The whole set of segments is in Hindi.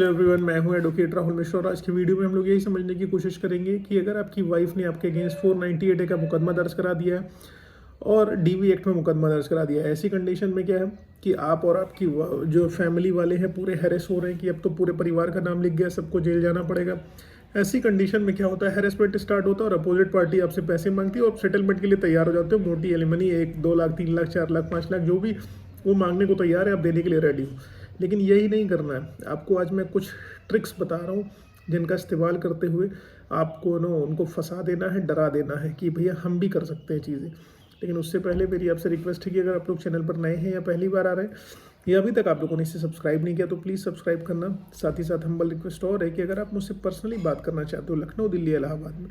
हेलो एवरीवन, मैं हूं एडवोकेट राहुल मिश्रा और आज की वीडियो में हम लोग यही समझने की कोशिश करेंगे कि अगर आपकी वाइफ ने आपके अगेंस्ट 498 का मुकदमा दर्ज करा दिया है और डीवी एक्ट में मुकदमा दर्ज करा दिया है, ऐसी कंडीशन में क्या है कि आप और आपकी जो फैमिली वाले हैं पूरे हैरेस हो रहे हैं कि अब तो पूरे परिवार का नाम लिख गया, सबको जेल जाना पड़ेगा। ऐसी कंडीशन में क्या होता है, हैरेसमेंट स्टार्ट होता है और अपोजिट पार्टी आपसे पैसे मांगती है और आप सेटलमेंट के लिए तैयार हो जाते हो। मोटी एलिमनी 1-2 लाख 3 लाख 4 लाख 5 लाख जो भी वो मांगने को तैयार है, आप देने के लिए रेडी हो। लेकिन यही नहीं करना है आपको। आज मैं कुछ ट्रिक्स बता रहा हूँ जिनका इस्तेमाल करते हुए आपको उनको फंसा देना है, डरा देना है कि भैया हम भी कर सकते हैं चीज़ें। लेकिन उससे पहले मेरी आपसे रिक्वेस्ट है कि अगर आप लोग चैनल पर नए हैं या पहली बार आ रहे हैं या अभी तक आप लोगों ने इसे सब्सक्राइब नहीं किया तो प्लीज़ सब्सक्राइब करना। साथ ही साथ हम्बल रिक्वेस्ट और है कि अगर आप मुझसे पर्सनली बात करना चाहते हो लखनऊ, दिल्ली, इलाहाबाद में,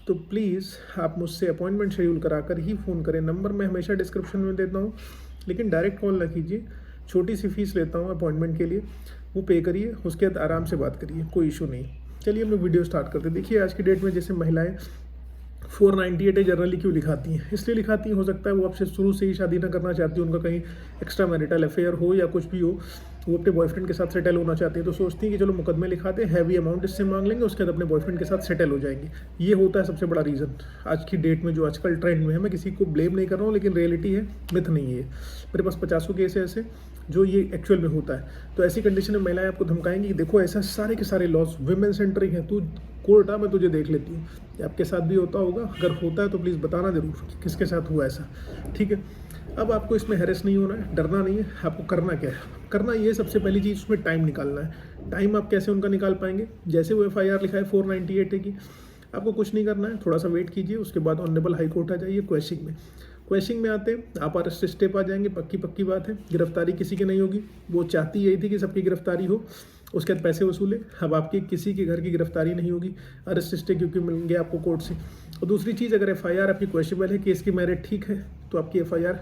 तो प्लीज़ आप मुझसे अपॉइंटमेंट शेड्यूल कराकर ही फ़ोन करें। नंबर मैं हमेशा डिस्क्रिप्शन में देता हूँ, लेकिन डायरेक्ट कॉल ना कीजिए। छोटी सी फीस लेता हूँ अपॉइंटमेंट के लिए, वो पे करिए, उसके बाद आराम से बात करिए, कोई इशू नहीं। चलिए हम लोग वीडियो स्टार्ट करते हैं। देखिए आज की डेट में जैसे महिलाएं 498 जनरली क्यों लिखाती हैं, इसलिए लिखाती हैं, हो सकता है वो आपसे शुरू से ही शादी ना करना चाहती हो, उनका कहीं एक्स्ट्रा मैरिटल अफेयर हो या कुछ भी हो, वो अपने बॉयफ्रेंड के साथ सेटल होना चाहते हैं, तो सोचती हैं कि चलो मुकदमे लिखाते हैं, हैवी अमाउंट इससे मांग लेंगे, उसके बाद अपने बॉयफ्रेंड के साथ सेटल हो जाएंगे। ये होता है सबसे बड़ा रीज़न आज की डेट में, जो आजकल ट्रेंड में है। मैं किसी को ब्लेम नहीं कर रहा हूँ, लेकिन रियलिटी है, मिथ नहीं है। मेरे पास 50 केस है ऐसे जो ये एक्चुअल में होता है। तो ऐसी कंडीशन में महिलाएं आपको धमकाएंगी कि देखो ऐसा सारे के सारे लॉस विमेन सेंटरिंग है, तू कोर्ट आ, मैं तुझे देख लेती हूँ। आपके साथ भी होता होगा, अगर होता है तो प्लीज़ बताना जरूर कि किसके साथ हुआ ऐसा, ठीक है। अब आपको इसमें हैरेस नहीं होना है, डरना नहीं है। आपको करना क्या है, करना ये सबसे पहली चीज़, उसमें टाइम निकालना है। टाइम आप कैसे उनका निकाल पाएंगे, जैसे वो FIR लिखा है 498 की, आपको कुछ नहीं करना है, थोड़ा सा वेट कीजिए। उसके बाद ऑनरेबल हाई कोर्ट आ जाइए क्वेश्चनिंग में। क्वेश्चनिंग में आते हैं आप अरेस्ट स्टेप आ जाएंगे, पक्की बात है। गिरफ्तारी किसी की नहीं होगी, वो चाहती यही थी कि सबकी गिरफ्तारी हो, उसके बाद पैसे वसूले। अब आपकी किसी के घर की गिरफ्तारी नहीं होगी, अरेस्ट स्टे क्योंकि मिलेंगे आपको कोर्ट से। और दूसरी चीज़, अगर FIR आपकी क्वेश्चनेबल है, केस की मेरिट ठीक है, तो आपकी FIR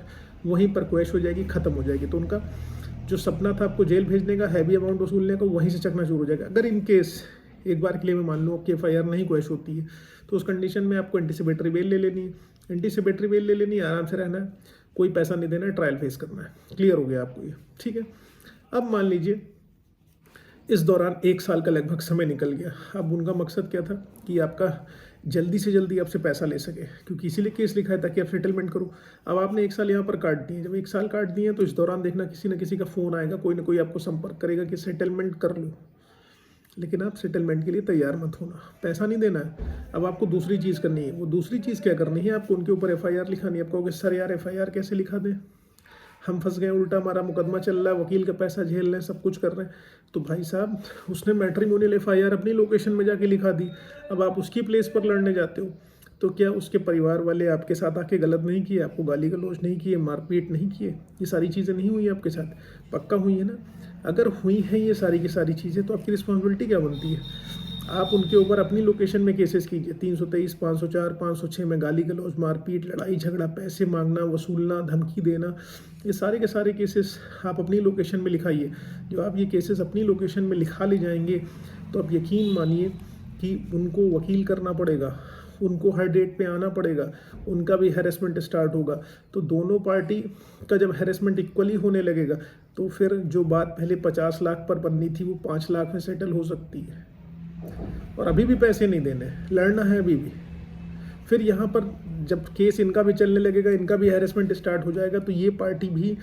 वहीं पर क्वेश हो जाएगी, ख़त्म हो जाएगी। तो उनका जो सपना था आपको जेल भेजने का, हैवी अमाउंट वसूलने का, वहीं से चकनाचूर हो जाएगा। अगर इन केस एक बार के लिए मैं मान लूँ कि FIR नहीं क्वेश होती है, तो उस कंडीशन में आपको एंटीसिपेटरी बेल ले लेनी है। एंटीसिपेटरी बेल ले लेनी है, आराम से रहना है, कोई पैसा नहीं देना है, ट्रायल फेस करना है। क्लियर हो गया आपको ये, ठीक है। अब मान लीजिए इस दौरान 1 साल का लगभग समय निकल गया। अब उनका मकसद क्या था कि आपका जल्दी से जल्दी आपसे पैसा ले सके, क्योंकि इसीलिए केस लिखा है ताकि आप सेटलमेंट करो। अब आपने 1 साल यहाँ पर काट दिए। जब 1 साल काट दिए तो इस दौरान देखना किसी न किसी का फ़ोन आएगा, कोई ना कोई आपको संपर्क करेगा कि सेटलमेंट कर लो। लेकिन आप सेटलमेंट के लिए तैयार मत होना, पैसा नहीं देना है। अब आपको दूसरी चीज़ करनी है। वो दूसरी चीज़ क्या करनी है, आपको उनके ऊपर FIR लिखानी है। आप कहोगे सर यार FIR कैसे लिखा दें, हम फंस गए, उल्टा हमारा मुकदमा चल रहा है, वकील का पैसा झेल रहे हैं, सब कुछ कर रहे हैं। तो भाई साहब, उसने मैट्रिमोनियल FIR अपनी लोकेशन में जाके लिखा दी, अब आप उसकी प्लेस पर लड़ने जाते हो। तो क्या उसके परिवार वाले आपके साथ आके गलत नहीं किए, आपको गाली गलौज नहीं किए, मारपीट नहीं किए, ये सारी चीज़ें नहीं हुई आपके साथ? पक्का हुई है ना। अगर हुई हैं ये सारी की सारी चीज़ें, तो आपकी रिस्पॉन्सिबिलिटी क्या बनती है? आप उनके ऊपर अपनी लोकेशन में केसेस कीजिए। 323, 504, 506 में गाली गलौज, मारपीट, लड़ाई झगड़ा, पैसे मांगना, वसूलना, धमकी देना, ये सारे के सारे केसेस आप अपनी लोकेशन में लिखाइए। जो आप ये केसेस अपनी लोकेशन में लिखा ले जाएंगे, तो आप यकीन मानिए कि उनको वकील करना पड़ेगा, उनको हर डेट पे आना पड़ेगा, उनका भी हैरेसमेंट स्टार्ट होगा। तो दोनों पार्टी का जब हैरेसमेंट इक्वली होने लगेगा, तो फिर जो बात पहले 50 लाख पर बननी थी, वो 5 लाख में सेटल हो सकती है। और अभी भी पैसे नहीं देने, लड़ना है अभी भी। फिर यहाँ पर जब केस इनका भी चलने लगेगा, इनका भी हैरेसमेंट स्टार्ट हो जाएगा, तो ये पार्टी भी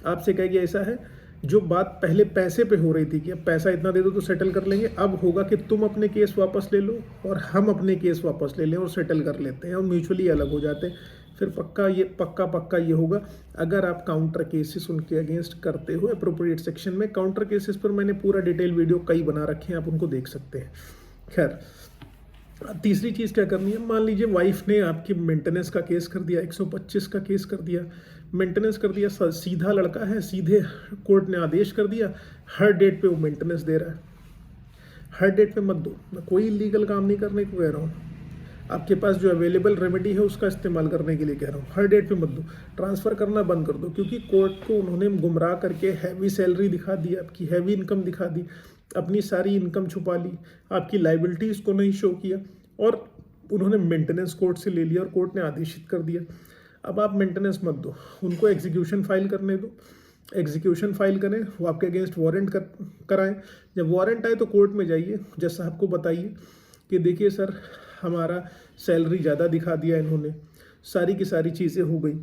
आपसे कहेगी ऐसा है। जो बात पहले पैसे पे हो रही थी कि अब पैसा इतना दे दो तो सेटल कर लेंगे, अब होगा कि तुम अपने केस वापस ले लो और हम अपने केस वापस ले लें और सेटल कर लेते हैं और म्यूचुअली अलग हो जाते हैं। फिर पक्का ये होगा। अगर आप काउंटर केसेस उनके अगेंस्ट करते हो अप्रोप्रिएट सेक्शन में, काउंटर केसेस पर मैंने पूरा डिटेल वीडियो कई बना रखे हैं, आप उनको देख सकते हैं। खैर, तीसरी चीज़ क्या करनी है, मान लीजिए वाइफ ने आपकी मेंटेनेंस का केस कर दिया, 125 का केस कर दिया, मेंटेनेंस कर दिया, सीधा लड़का है, सीधे कोर्ट ने आदेश कर दिया, हर डेट पे वो मेंटेनेंस दे रहा है। हर डेट पे मत दो, मैं कोई इलीगल काम नहीं करने को कह रहा हूँ, आपके पास जो अवेलेबल रेमेडी है उसका इस्तेमाल करने के लिए कह रहा हूँ। हर डेट पे मत दो, ट्रांसफ़र करना बंद कर दो, क्योंकि कोर्ट को उन्होंने गुमराह करके हैवी सैलरी दिखा दी, आपकी हैवी इनकम दिखा दी, अपनी सारी इनकम छुपा ली, आपकी लाइबिलिटीज़ को नहीं शो किया और उन्होंने मेंटेनेंस कोर्ट से ले लिया और कोर्ट ने आदेशित कर दिया। अब आप मेंटेनेंस मत दो, उनको एग्जीक्यूशन फाइल करने दो। एग्जीक्यूशन फाइल करें, वो आपके अगेंस्ट वारंट कराएं। जब वारंट आए तो कोर्ट में जाइए, जज साहब को बताइए कि देखिए सर हमारा सैलरी ज़्यादा दिखा दिया इन्होंने, सारी की सारी चीज़ें हो गई।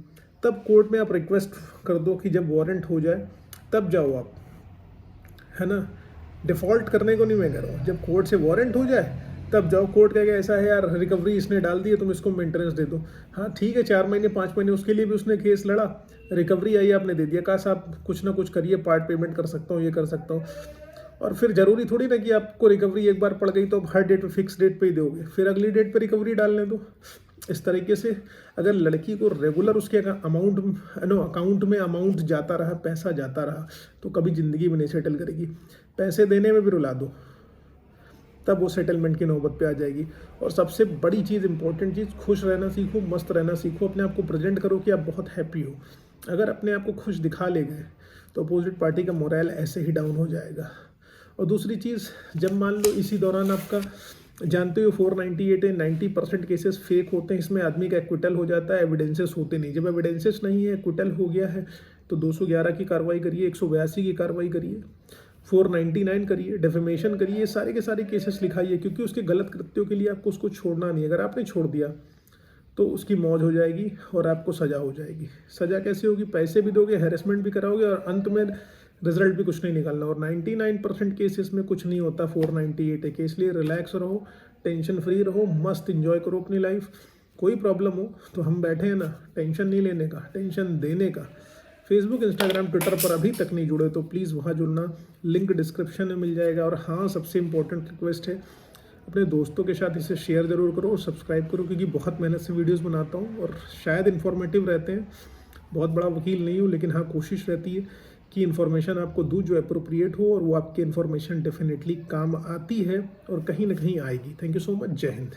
तब कोर्ट में आप रिक्वेस्ट कर दो कि जब वारंट हो जाए तब जाओ आप, है ना। डिफ़ॉल्ट करने को नहीं मैं कह रहा हूँ, जब कोर्ट से वारंट हो जाए तब जाओ। कोर्ट कहेगा ऐसा है यार, रिकवरी इसने डाल दी है, तुम इसको मेंटेनेंस दे दो। हाँ ठीक है, 4 महीने 5 महीने उसके लिए भी उसने केस लड़ा, रिकवरी आई आपने दे दिया, कहा साहब कुछ ना कुछ करिए, पार्ट पेमेंट कर सकता हूँ, ये कर सकता हूँ। और फिर ज़रूरी थोड़ी ना कि आपको रिकवरी एक बार पड़ गई तो हर डेट पे फिक्स डेट पे ही दोगे, फिर अगली डेट पे रिकवरी डालने दो। इस तरीके से अगर लड़की को रेगुलर उसके अकाउंट में अमाउंट जाता रहा, पैसा जाता रहा, तो कभी ज़िंदगी में नहीं सेटल करेगी। पैसे देने में भी रुला दो, तब वो सेटलमेंट की नौबत पे आ जाएगी। और सबसे बड़ी चीज़, इंपॉर्टेंट चीज़, खुश रहना सीखो, मस्त रहना सीखो, अपने आप को प्रेजेंट करो कि आप बहुत हैप्पी हो। अगर अपने आप को खुश दिखा ले गए तो अपोजिट पार्टी का मोरल ऐसे ही डाउन हो जाएगा। और दूसरी चीज़, जब मान लो इसी दौरान आपका, जानते हो 498 है, 90% केसेस फेक होते हैं, इसमें आदमी का एक्विटल हो जाता है, एविडेंसेस होते नहीं। जब एविडेंसेस नहीं है, एक्विटल हो गया है, तो 211 की कार्रवाई करिए, 182 की कार्रवाई करिए, 499 करिए, डेफेमेशन करिए, सारे के सारे केसेस लिखाइए, क्योंकि उसके गलत कृत्यों के लिए आपको उसको छोड़ना नहीं है। अगर आपने छोड़ दिया तो उसकी मौज हो जाएगी और आपको सज़ा हो जाएगी। सज़ा कैसे होगी? पैसे भी दोगे, हैरेसमेंट भी कराओगे, और अंत में रिजल्ट भी कुछ नहीं निकालना। और 99% केसेस में कुछ नहीं होता 498 है, इसलिए रिलैक्स रहो, टेंशन फ्री रहो, मस्त इंजॉय करो अपनी लाइफ। कोई प्रॉब्लम हो तो हम बैठे हैं ना, टेंशन नहीं लेने का, टेंशन देने का। फेसबुक, इंस्टाग्राम, ट्विटर पर अभी तक नहीं जुड़े तो प्लीज़ वहाँ जुड़ना, लिंक डिस्क्रिप्शन में मिल जाएगा। और हाँ, सबसे इंपॉर्टेंट रिक्वेस्ट है, अपने दोस्तों के साथ इसे शेयर ज़रूर करो और सब्सक्राइब करो, क्योंकि बहुत मेहनत से वीडियोस बनाता हूँ और शायद इन्फॉर्मेटिव रहते हैं। बहुत बड़ा वकील नहीं हूँ, लेकिन हाँ, कोशिश रहती है कि इन्फॉर्मेशन आपको दूँ जो अप्रोप्रिएट हो, और वो आपकी इन्फॉर्मेशन डेफिनेटली काम आती है और कहीं ना कहीं आएगी। Thank you so much. जय हिंद।